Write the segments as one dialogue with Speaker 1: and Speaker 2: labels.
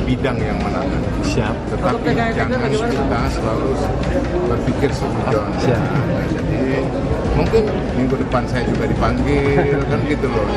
Speaker 1: bidang yang menangani.
Speaker 2: Siap.
Speaker 1: Tetapi jangan kita selalu berpikir seujon. Jadi mungkin minggu depan saya juga dipanggil kan gitu loh.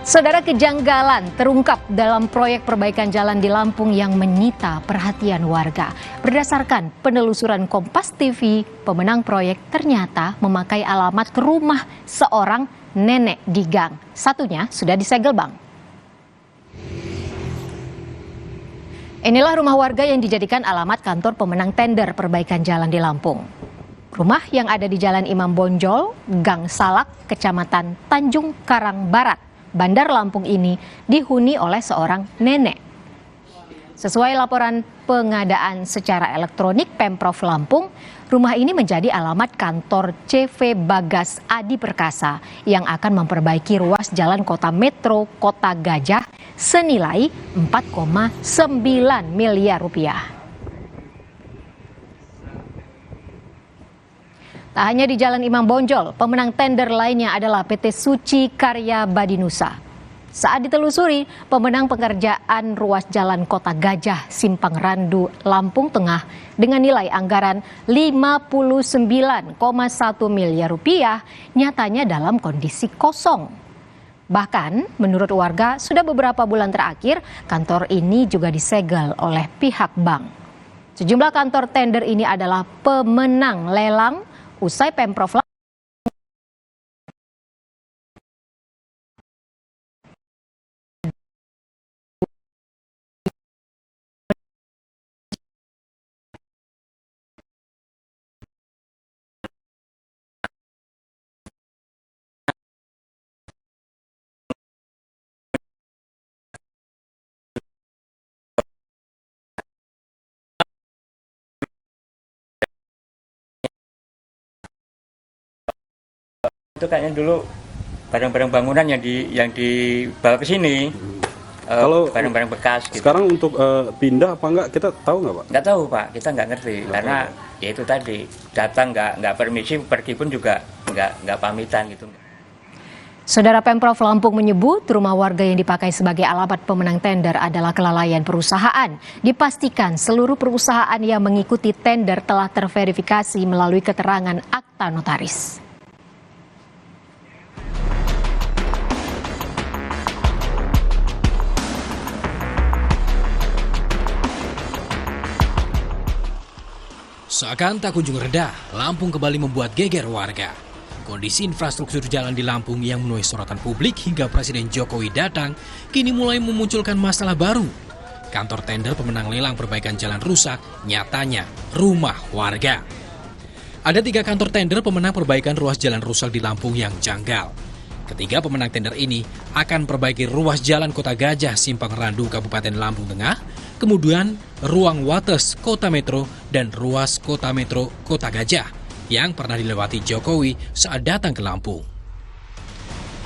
Speaker 3: Saudara, kejanggalan terungkap dalam proyek perbaikan jalan di Lampung yang menyita perhatian warga. Berdasarkan penelusuran Kompas TV, pemenang proyek ternyata memakai alamat rumah seorang nenek di gang. Satunya sudah disegel, Bang. Inilah rumah warga yang dijadikan alamat kantor pemenang tender perbaikan jalan di Lampung. Rumah yang ada di Jalan Imam Bonjol, Gang Salak, Kecamatan Tanjung Karang Barat, Bandar Lampung ini dihuni oleh seorang nenek. Sesuai laporan pengadaan secara elektronik Pemprov Lampung, rumah ini menjadi alamat kantor CV Bagas Adi Perkasa yang akan memperbaiki ruas jalan kota metro Kota Gajah senilai 4,9 miliar rupiah. Tak hanya di Jalan Imam Bonjol, pemenang tender lainnya adalah PT Suci Karya Badinusa. Saat ditelusuri, pemenang pekerjaan ruas jalan Kota Gajah Simpang Randu, Lampung Tengah dengan nilai anggaran 59,1 miliar rupiah nyatanya dalam kondisi kosong. Bahkan menurut warga sudah beberapa bulan terakhir kantor ini juga disegel oleh pihak bank. Sejumlah kantor tender ini adalah pemenang lelang usai Pemprov Lampung
Speaker 4: itu kayaknya dulu barang-barang bangunan yang dibawa ke sini. Kalau barang-barang bekas gitu.
Speaker 2: Sekarang untuk pindah apa enggak kita tahu nggak, Pak?
Speaker 4: Nggak tahu, Pak, kita nggak ngerti karena ya itu tadi datang nggak permisi, pergi pun juga nggak pamitan gitu.
Speaker 3: Saudara, Pemprov Lampung menyebut rumah warga yang dipakai sebagai alamat pemenang tender adalah kelalaian perusahaan. Dipastikan seluruh perusahaan yang mengikuti tender telah terverifikasi melalui keterangan akta notaris.
Speaker 5: Seakan tak kunjung reda, Lampung kembali membuat geger warga. Kondisi infrastruktur jalan di Lampung yang menuai sorotan publik hingga Presiden Jokowi datang, kini mulai memunculkan masalah baru. Kantor tender pemenang lelang perbaikan jalan rusak, nyatanya rumah warga. Ada 3 kantor tender pemenang perbaikan ruas jalan rusak di Lampung yang janggal. Ketiga pemenang tender ini akan perbaiki ruas jalan Kota Gajah Simpang Randu Kabupaten Lampung Tengah, kemudian ruang Wates Kota Metro dan ruas Kota Metro Kota Gajah yang pernah dilewati Jokowi saat datang ke Lampung.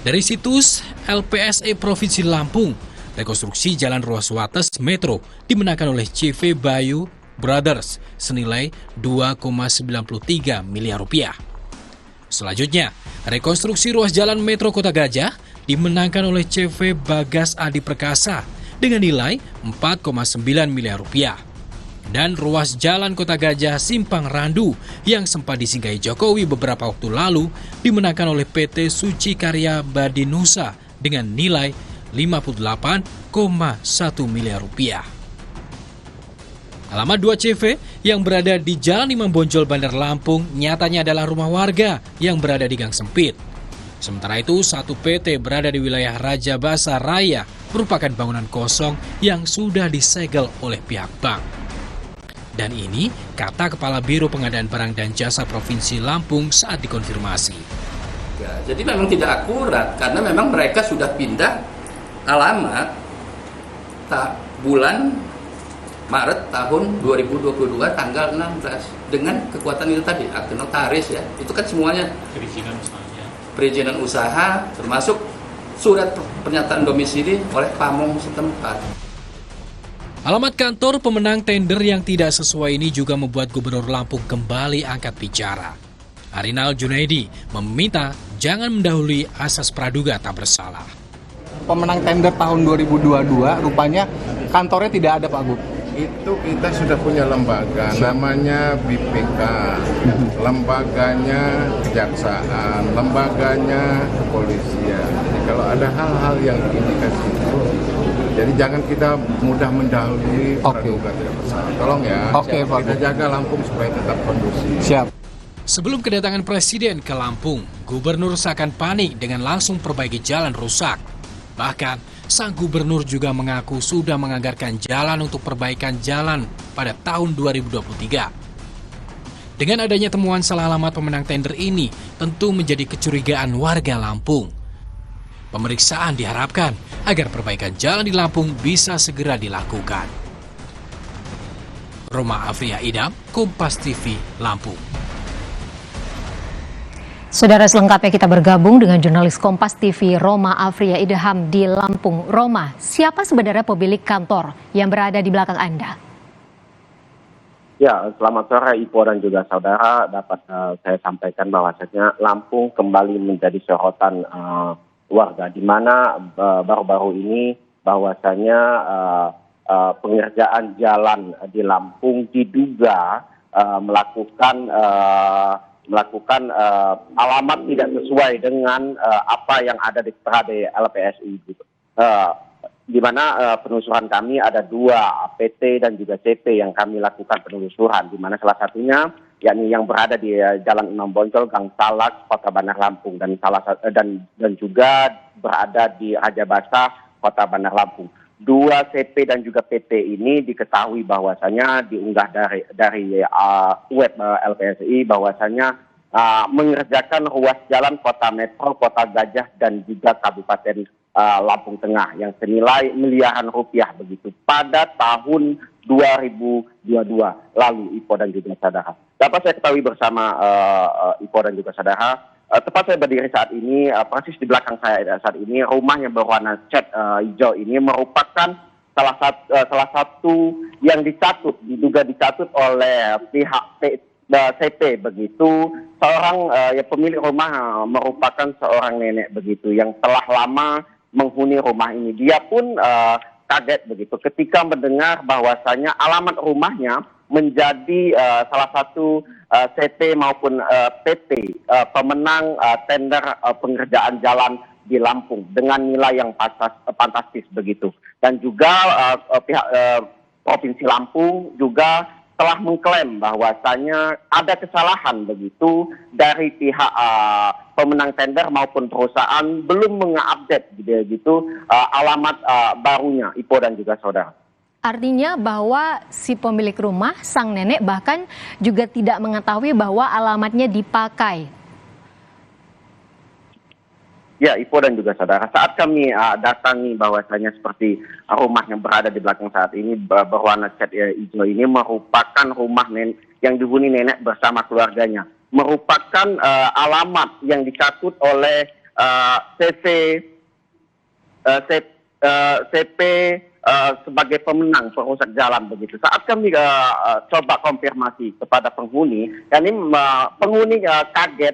Speaker 5: Dari situs LPSE Provinsi Lampung, rekonstruksi jalan ruas Wates Metro dimenangkan oleh CV Bayu Brothers senilai 2,93 miliar rupiah. Selanjutnya, rekonstruksi ruas jalan Metro Kota Gajah dimenangkan oleh CV Bagas Adi Perkasa dengan nilai 4,9 miliar rupiah. Dan ruas jalan Kota Gajah Simpang Randu yang sempat disinggahi Jokowi beberapa waktu lalu dimenangkan oleh PT Suci Karya Badinusa dengan nilai 58,1 miliar rupiah. Alamat 2 CV yang berada di Jalan Imam Bonjol Bandar Lampung nyatanya adalah rumah warga yang berada di gang sempit. Sementara itu, 1 PT berada di wilayah Raja Basa Raya merupakan bangunan kosong yang sudah disegel oleh pihak bank. Dan ini kata Kepala Biro Pengadaan Barang dan Jasa Provinsi Lampung saat dikonfirmasi.
Speaker 6: Ya, jadi memang tidak akurat karena memang mereka sudah pindah alamat bulan Maret tahun 2022 tanggal 16 dengan kekuatan itu tadi akte notaris ya. Itu kan semuanya perizinan usaha termasuk surat pernyataan domisili oleh pamong setempat.
Speaker 5: Alamat kantor pemenang tender yang tidak sesuai ini juga membuat Gubernur Lampung kembali angkat bicara. Harinal Junaidi meminta jangan mendahului asas praduga tak bersalah.
Speaker 7: Pemenang tender tahun 2022 rupanya kantornya tidak ada, Pak Gub.
Speaker 1: Itu kita sudah punya lembaga, namanya BPK, lembaganya kejaksaan, lembaganya kepolisian. Jadi kalau ada hal-hal yang indikasi itu, jadi jangan kita mudah mendahului praduga tidak bersalah. Tolong ya,
Speaker 7: Pak.
Speaker 1: Kita jaga Lampung supaya tetap kondusif.
Speaker 7: Siap.
Speaker 5: Sebelum kedatangan Presiden ke Lampung, Gubernur seakan panik dengan langsung perbaiki jalan rusak. Bahkan, sang gubernur juga mengaku sudah menganggarkan jalan untuk perbaikan jalan pada tahun 2023. Dengan adanya temuan salah alamat pemenang tender ini, tentu menjadi kecurigaan warga Lampung. Pemeriksaan diharapkan agar perbaikan jalan di Lampung bisa segera dilakukan. Roma Afria Idam, Kompas TV, Lampung.
Speaker 3: Saudara, selengkapnya kita bergabung dengan jurnalis Kompas TV Roma Afria Idham di Lampung. Roma, siapa sebenarnya pemilik kantor yang berada di belakang Anda?
Speaker 8: Ya, selamat sore Ipo dan juga saudara. Dapat saya sampaikan bahwasanya Lampung kembali menjadi sorotan warga, di mana baru-baru ini bahwasanya pengerjaan jalan di Lampung diduga melakukan alamat tidak sesuai dengan apa yang ada di LPSI. Gitu. Di mana penelusuran kami ada 2 PT dan juga CP yang kami lakukan penelusuran, di mana salah satunya yakni yang berada di Jalan Imam Bonjol, Gang Salak, Kota Bandar Lampung, dan juga berada di Raja Basah, Kota Bandar Lampung. 2 CP dan juga PT ini diketahui bahwasanya diunggah dari web LPSI bahwasanya mengerjakan ruas jalan Kota Metro, Kota Gajah, dan juga Kabupaten Lampung Tengah yang senilai miliaran rupiah begitu pada tahun 2022 lalu, Ipo dan juga saudara. Dapat saya ketahui bersama Ipo dan juga saudara, tepat saya berdiri saat ini, persis di belakang saya saat ini, rumah yang berwarna cat hijau ini merupakan salah satu yang diduga dicatut oleh pihak CP begitu. Seorang pemilik rumah merupakan seorang nenek begitu yang telah lama menghuni rumah ini. Dia pun kaget begitu ketika mendengar bahwasanya alamat rumahnya menjadi salah satu CP maupun PT pemenang tender pengerjaan jalan di Lampung dengan nilai yang fantastis begitu. Dan juga pihak Provinsi Lampung juga telah mengklaim bahwasanya ada kesalahan begitu dari pihak pemenang tender maupun perusahaan belum mengupdate gitu alamat barunya, Ipo dan juga saudara.
Speaker 3: Artinya bahwa si pemilik rumah, sang nenek, bahkan juga tidak mengetahui bahwa alamatnya dipakai.
Speaker 8: Ya, Ipo dan juga saudara, saat kami datangi bahwasanya seperti rumah yang berada di belakang saat ini berwarna cat hijau ini merupakan rumah yang dihuni nenek bersama keluarganya. Merupakan alamat yang dicatut oleh CP sebagai pemenang perusak jalan begitu. Saat kami coba konfirmasi kepada penghuni, penghuni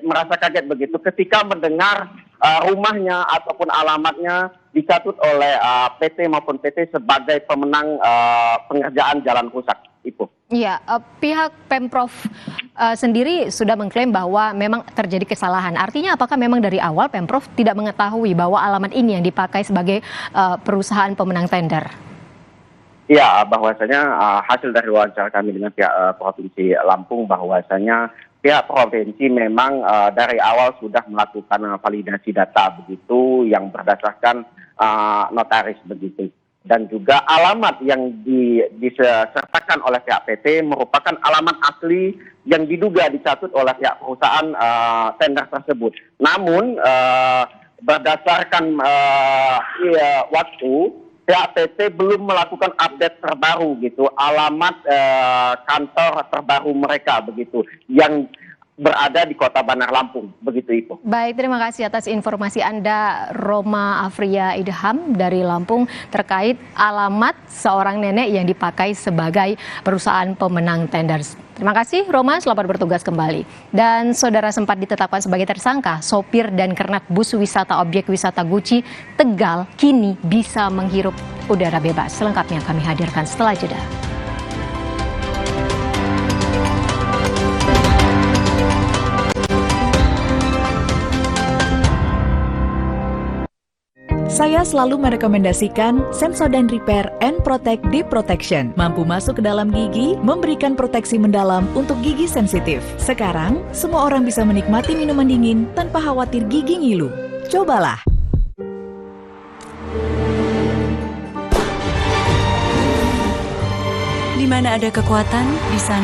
Speaker 8: merasa kaget begitu ketika mendengar rumahnya ataupun alamatnya dicatut oleh PT maupun PT sebagai pemenang pengerjaan jalan rusak. Itu.
Speaker 3: Iya, pihak Pemprov sendiri sudah mengklaim bahwa memang terjadi kesalahan. Artinya apakah memang dari awal Pemprov tidak mengetahui bahwa alamat ini yang dipakai sebagai perusahaan pemenang tender?
Speaker 8: Ya, bahwasanya hasil dari wawancara kami dengan pihak Provinsi Lampung bahwasanya pihak provinsi memang dari awal sudah melakukan validasi data begitu yang berdasarkan notaris begitu. Dan juga alamat yang disertakan oleh pihak PT merupakan alamat asli yang diduga dicatut oleh pihak perusahaan tender tersebut. Namun berdasarkan waktu, pihak PT belum melakukan update terbaru gitu, alamat kantor terbaru mereka begitu yang berada di Kota Bandar Lampung, begitu Ipo.
Speaker 3: Baik, terima kasih atas informasi Anda, Roma Afria Idham dari Lampung, terkait alamat seorang nenek yang dipakai sebagai perusahaan pemenang tender. Terima kasih Roma, selamat bertugas kembali. Dan saudara, sempat ditetapkan sebagai tersangka, sopir dan kernet bus wisata objek wisata Guci Tegal kini bisa menghirup udara bebas. Selengkapnya kami hadirkan setelah jeda.
Speaker 9: Saya selalu merekomendasikan Sensodyne Repair and Protect Deep Protection. Mampu masuk ke dalam gigi, memberikan proteksi mendalam untuk gigi sensitif. Sekarang, semua orang bisa menikmati minuman dingin tanpa khawatir gigi ngilu. Cobalah.
Speaker 10: Di mana ada kekuatan, di sana